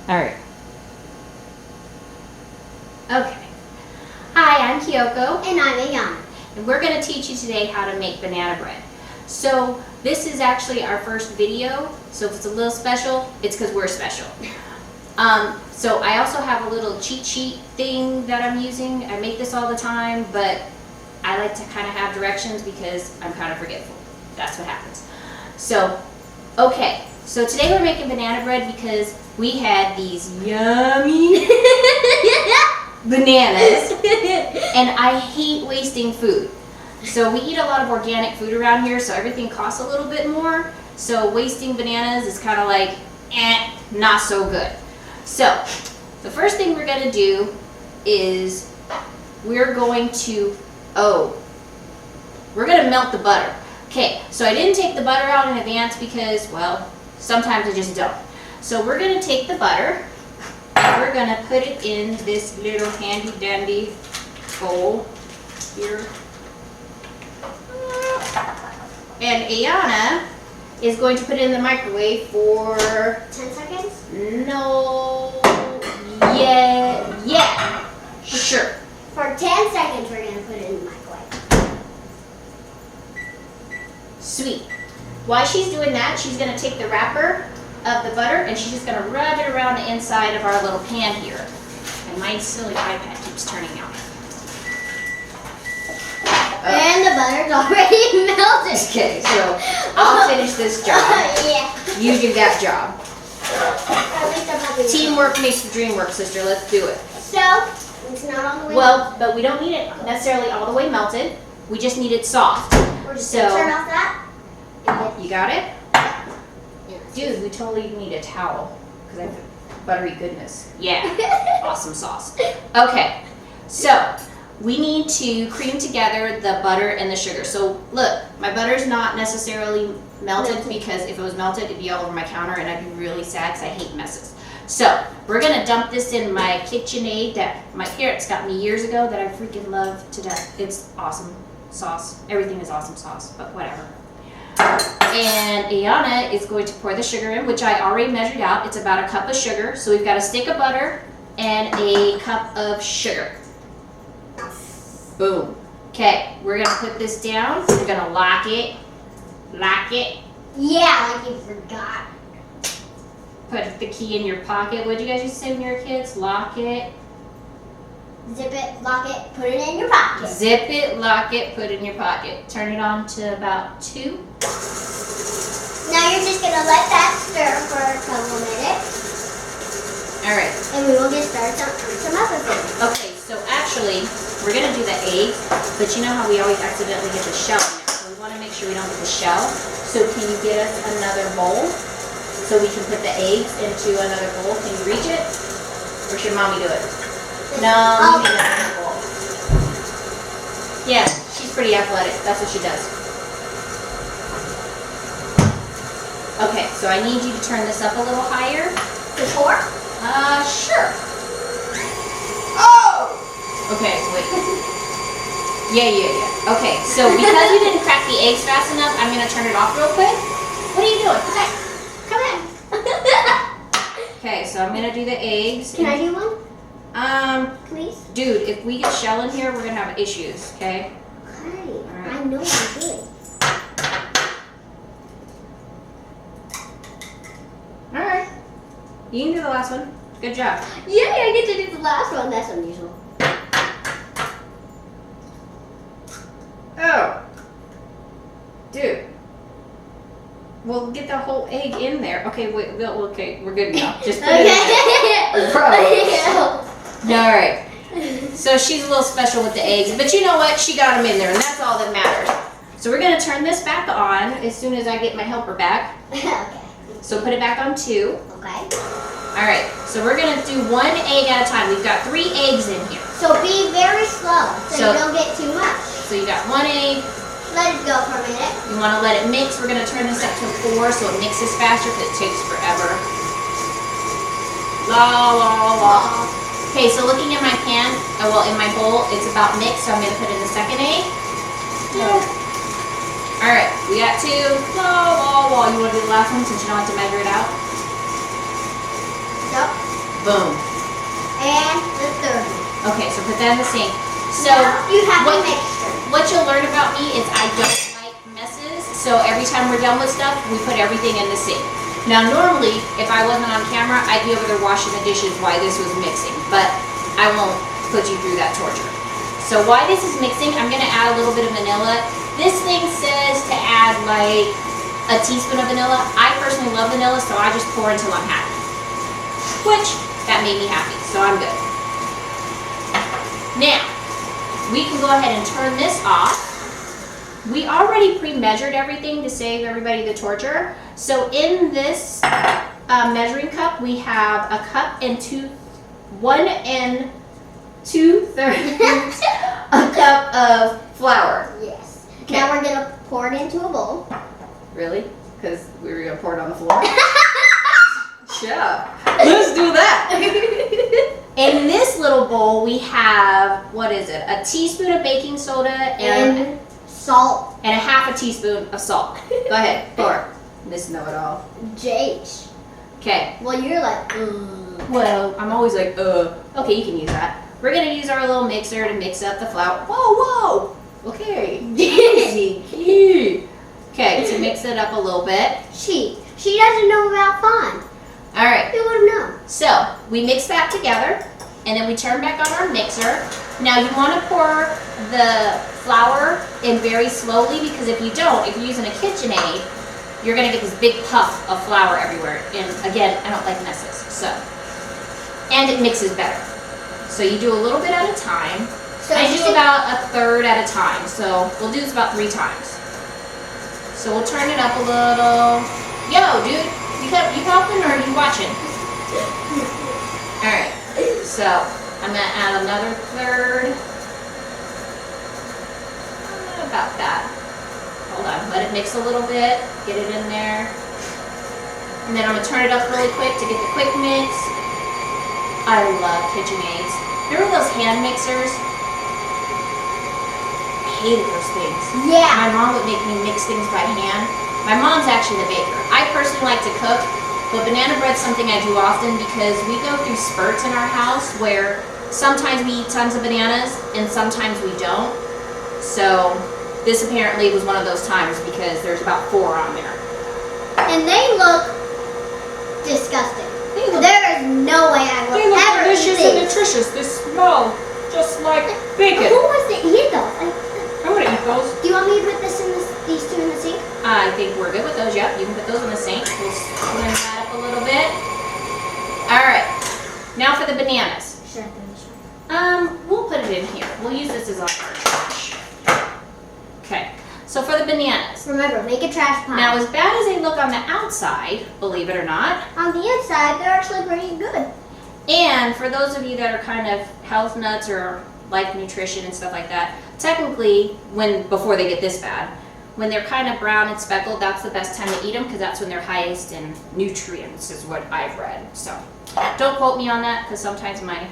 All right. Okay. Hi, I'm Kyoko. And I'm Ayanna. And we're going to teach you today how to make banana bread. So this is actually our first video. So if it's a little special, it's because we're special. So I also have a little cheat sheet thing that I'm using. I make this all the time, but I like to kind of have directions because I'm kind of forgetful. That's what happens. So, okay. So today we're making banana bread because we had these yummy bananas, and I hate wasting food. So we eat a lot of organic food around here, so everything costs a little bit more. So wasting bananas is kind of like, not so good. So the first thing we're going to do is we're going to melt the butter. Okay, so I didn't take the butter out in advance because, well, sometimes I just don't. So we're going to take the butter and we're going to put it in this little handy dandy bowl here. And Ayanna is going to put it in the microwave for 10 seconds? No. Yeah. Sure. For 10 seconds, we're going to put it in the microwave. Sweet. While she's doing that, she's going to take the wrapper of the butter and she's just going to rub it around the inside of our little pan here. And my silly iPad keeps turning out. And the butter's already melted. Okay, so I'll finish this job. Yeah. You do that job. At least I'm happy. Teamwork makes the dream work, sister. Let's do it. So, it's not all the way Well, but we don't need it necessarily all the way melted. We just need it soft. We're just So, going to turn off that. you got it? Yeah. Dude, we totally need a towel because I have buttery goodness. Yeah, awesome sauce. Okay, so we need to cream together the butter and the sugar. So look, my butter's not necessarily melted because if it was melted, it'd be all over my counter and I'd be really sad because I hate messes. So we're gonna dump this in my KitchenAid that my parents got me years ago that I freaking love to death. It's awesome sauce. Everything is awesome sauce, but whatever. And Ayanna is going to pour the sugar in, which I already measured out. It's about a cup of sugar. So we've got a stick of butter and a cup of sugar. Boom. Okay, we're gonna put this down. We're gonna lock it. Lock it. Yeah, like you forgot. Put the key in your pocket. What did you guys used to say when you were kids? Lock it. Zip it, lock it, put it in your pocket. Zip it, lock it, put it in your pocket. Turn it on to about 2. Now you're just going to let that stir for a couple minutes. All right. And we will get started on some other things. Okay, so actually, we're going to do the eggs, but you know how we always accidentally get the shell in there. So we want to make sure we don't get the shell. So can you get us another bowl so we can put the eggs into another bowl? Can you reach it? Or should mommy do it? No, you need another bowl. Yeah, she's pretty athletic. That's what she does. Okay, so I need you to turn this up a little higher. The pour? Sure. Oh! Okay, wait. Yeah. Okay, so because we didn't crack the eggs fast enough, I'm going to turn it off real quick. What are you doing? Come in. Okay, so I'm going to do the eggs. Can I do one? Please? Dude, if we get shell in here, we're going to have issues, okay? Okay, right. I know I'm good. Alright. You can do the last one. Good job. Yay, I get to do the last one. That's unusual. Oh. Dude. We'll get the whole egg in there. Okay, wait. Okay, we're good now. Just put it in there. Gross. Alright. So she's a little special with the eggs. But you know what? She got them in there, and that's all that matters. So we're going to turn this back on as soon as I get my helper back. Okay. So put it back on 2. Okay. Alright, so we're going to do 1 egg at a time. We've got 3 eggs in here. So be very slow so you don't get too much. So you got 1 egg. Let it go for a minute. You want to let it mix. We're going to turn this up to 4 so it mixes faster because it takes forever. La. Okay, so looking at my pan, in my bowl, it's about mixed, so I'm going to put in the second egg. Alright, we got 2. La. You want to do the last one since you don't have to measure it out? Nope. Boom. And the third one. Okay, so put that in the sink. So Now you have what, a mixture. what you'll learn about me is I don't like messes. So every time we're done with stuff, we put everything in the sink. Now normally, if I wasn't on camera, I'd be over there washing the dishes while this was mixing. But I won't put you through that torture. So while this is mixing, I'm gonna add a little bit of vanilla. This thing says to add like a teaspoon of vanilla. I personally love vanilla, so I just pour until I'm happy. Which, that made me happy, so I'm good. Now, we can go ahead and turn this off. We already pre-measured everything to save everybody the torture. So in this measuring cup, we have a cup and 1 2/3 a cup of flour. Yes. Okay. Now we're gonna pour it into a bowl. Really? Because we were gonna pour it on the floor? Yeah. Let's do that. In this little bowl, we have, what is it? A teaspoon of baking soda and salt. and a half a teaspoon of salt. Go ahead, pour. Miss Know-It-All. JH. Okay. Well, you're like, Well, I'm always like, Okay, you can use that. We're gonna use our little mixer to mix up the flour. Whoa. Okay. Easy. Okay, to mix it up a little bit. She doesn't know about fun. All right. Who would have known? So we mix that together, and then we turn back on our mixer. Now you want to pour the flour in very slowly, because if you don't, if you're using a KitchenAid, you're gonna get this big puff of flour everywhere. And again, I don't like messes, so. And it mixes better. So you do a little bit at a time. So I do about a third at a time, so we'll do this about 3 times. So we'll turn it up a little. Yo, dude, you helping or are you watching? All right, so I'm gonna add another third. About that. Hold on, let it mix a little bit, get it in there. And then I'm gonna turn it up really quick to get the quick mix. I love KitchenAids. Remember those hand mixers? I hated those things. Yeah. My mom would make me mix things by hand. My mom's actually the baker. I personally like to cook, but banana bread's something I do often because we go through spurts in our house where sometimes we eat tons of bananas and sometimes we don't. So this apparently was one of those times because there's about 4 on there. And they look disgusting. There is no way I will They look ever delicious eat and these. nutritious. They smell just like bacon. Who wants to eat those? I want to eat those. Do you want me to put these 2 in the sink? I think we're good with those. Yep, you can put those in the sink. We'll blend that up a little bit. All right. Now for the bananas. Should I finish one? We'll put it in here. We'll use this as our trash. Okay. So for the bananas. Remember, make a trash pile. Now, as bad as they look on the outside, believe it or not, on the inside, they're actually pretty good. and for those of you that are kind of health nuts or like nutrition and stuff like that, technically, before they get this bad, when they're kind of brown and speckled, that's the best time to eat them because that's when they're highest in nutrients, is what I've read. So don't quote me on that because sometimes my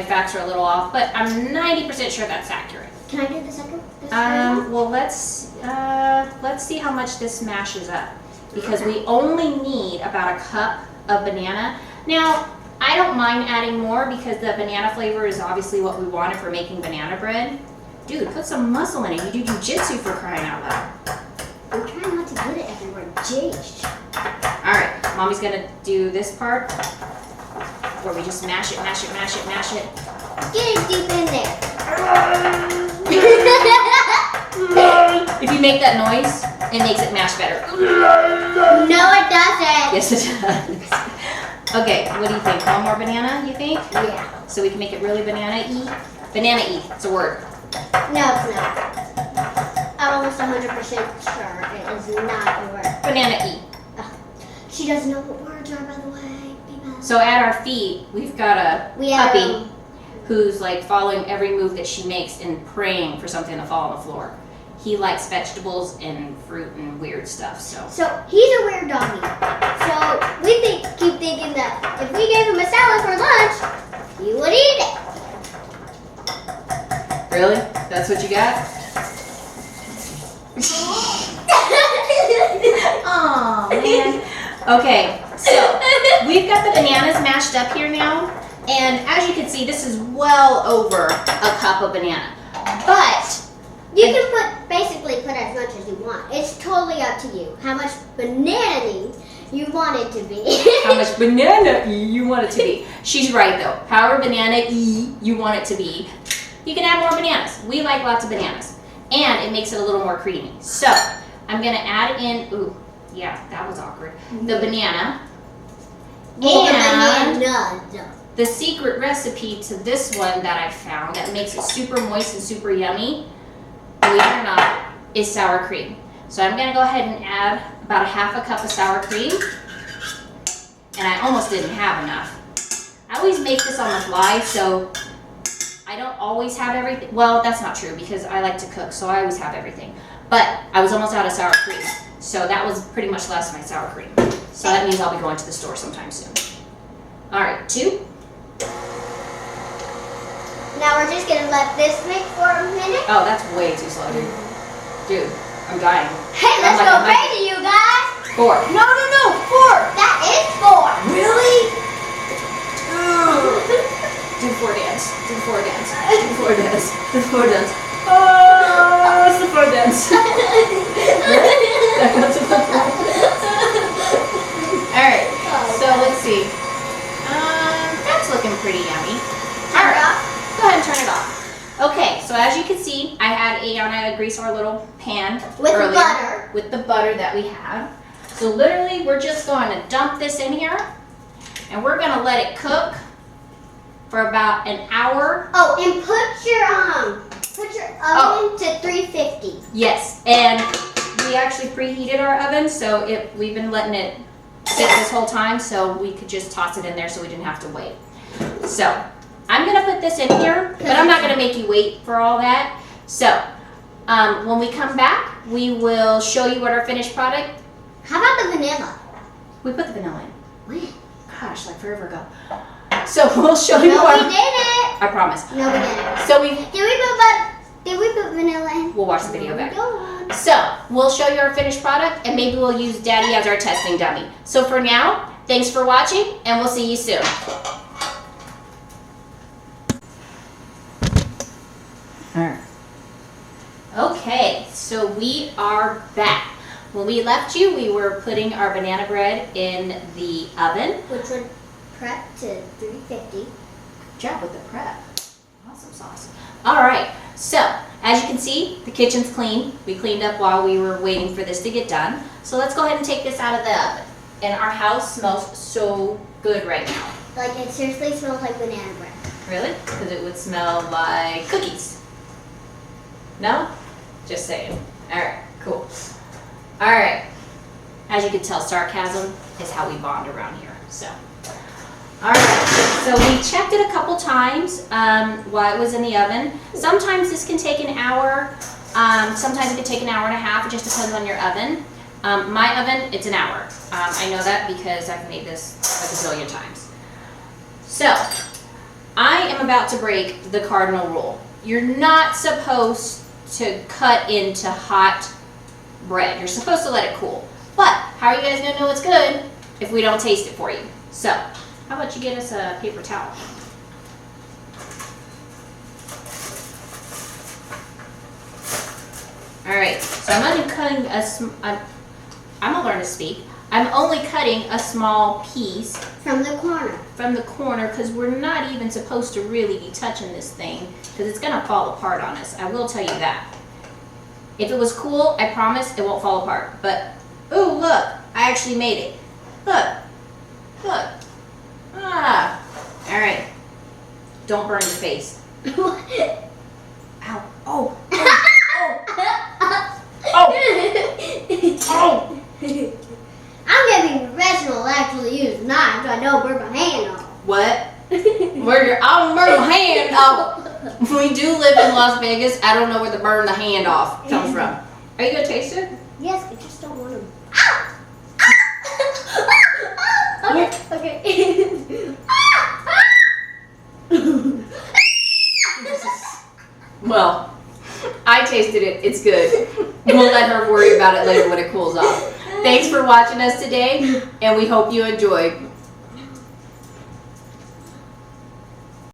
facts are a little off, but I'm 90% sure that's accurate. Can I do the second? One? Well, let's see how much this mashes up because we only need about a cup of banana. Now, I don't mind adding more because the banana flavor is obviously what we wanted for making banana bread. Dude, put some muscle in it. You do Jiu-Jitsu for crying out loud. I'm trying not to get it everywhere. Jeez. All right, Mommy's gonna do this part where we just mash it. Get it deep in there. If you make that noise, it makes it mash better. No, it doesn't. Yes, it does. Okay, what do you think? One more banana, you think? Yeah. So we can make it really banana-y? Banana-y, it's a word. No, it's not. I'm almost 100% sure it is not a word. Banana-y. She doesn't know what words are, by the way. People. So at our feet, we've got a We have, puppy who's like following every move that she makes and praying for something to fall on the floor. He likes vegetables and fruit and weird stuff, so. So he's a weird doggy. So we keep thinking that if we gave him a salad for lunch, he would eat it. Really? That's what you got? Oh man. Okay, So we've got the bananas mashed up here now. And as you can see, this is well over a cup of banana. But you can basically put as much as you want. It's totally up to you how much banana you want it to be. How much banana you want it to be. She's right though. However banana you want it to be. You can add more bananas. We like lots of bananas. And it makes it a little more creamy. So I'm gonna add in, ooh, yeah, that was awkward. The banana. And the secret recipe to this one that I found that makes it super moist and super yummy, believe it or not, is sour cream. So I'm gonna go ahead and add about a half a cup of sour cream. And I almost didn't have enough. I always make this on the fly, so I don't always have everything. Well, that's not true because I like to cook, so I always have everything. But I was almost out of sour cream. So that was pretty much less of my sour cream. So that means I'll be going to the store sometime soon. All right, 2. Now we're just gonna let this make for a minute. Oh, that's way too slow, dude. Dude, I'm dying. Hey, let's go crazy, you guys. 4. No, 4. That is 4. Really? Do the 4 dance. Do the 4 dance. Do the 4 dance. Do the 4 dance. Oh, it's the 4 dance. Alright, so let's see. That's looking pretty yummy. Alright, go ahead and turn it off. Okay, so as you can see, I had Ayanna grease our little pan with earlier, the butter. With the butter that we have. So literally, we're just going to dump this in here, and we're going to let it cook for about an hour. Oh, and put your oven to 350. Yes, and we actually preheated our oven, so we've been letting it sit this whole time, so we could just toss it in there so we didn't have to wait. So I'm gonna put this in here, but I'm not gonna make you wait for all that. So when we come back, we will show you what our finished product. How about the vanilla? We put the vanilla in. When? Gosh, like forever ago. So we'll show you. No, we didn't. I promise. No, we didn't. So Did we put vanilla in? We'll watch the video back. So we'll show you our finished product, and maybe we'll use Daddy as our testing dummy. So for now, thanks for watching, and we'll see you soon. Alright. Okay, so we are back. When we left you, we were putting our banana bread in the oven. Which would prep to 350. Good job with the prep. Awesome sauce. Alright, so as you can see, the kitchen's clean. We cleaned up while we were waiting for this to get done. So let's go ahead and take this out of the oven. And our house smells so good right now. Like it seriously smells like banana bread. Really? Because it would smell like cookies. No? Just saying. Alright, cool. Alright. As you can tell, sarcasm is how we bond around here. So, alright. So we checked it a couple times while it was in the oven. Sometimes this can take an hour. Sometimes it can take an hour and a half. It just depends on your oven. My oven, it's an hour. I know that because I've made this a gazillion times. So, I am about to break the cardinal rule. You're not supposed to cut into hot bread. You're supposed to let it cool. But how are you guys gonna know it's good if we don't taste it for you? So, how about you get us a paper towel? All right, so I'm only cutting I'm gonna learn to speak. I'm only cutting a small piece from the corner. From the corner, because we're not even supposed to really be touching this thing, because it's gonna fall apart on us. I will tell you that. If it was cool, I promise it won't fall apart. But, ooh, look, I actually made it. Look, look. Ah, all right. Don't burn your face. Ow. Oh. Oh. Oh. I'm getting professional to actually use knives so I don't burn my hand off. What? I'll burn my hand off. We do live in Las Vegas. I don't know where the burn the hand off comes from. Are you gonna taste it? Yes, I just don't want to. Okay. Well, I tasted it. It's good. We'll let her worry about it later when it cools off. Thanks for watching us today, and we hope you enjoyed.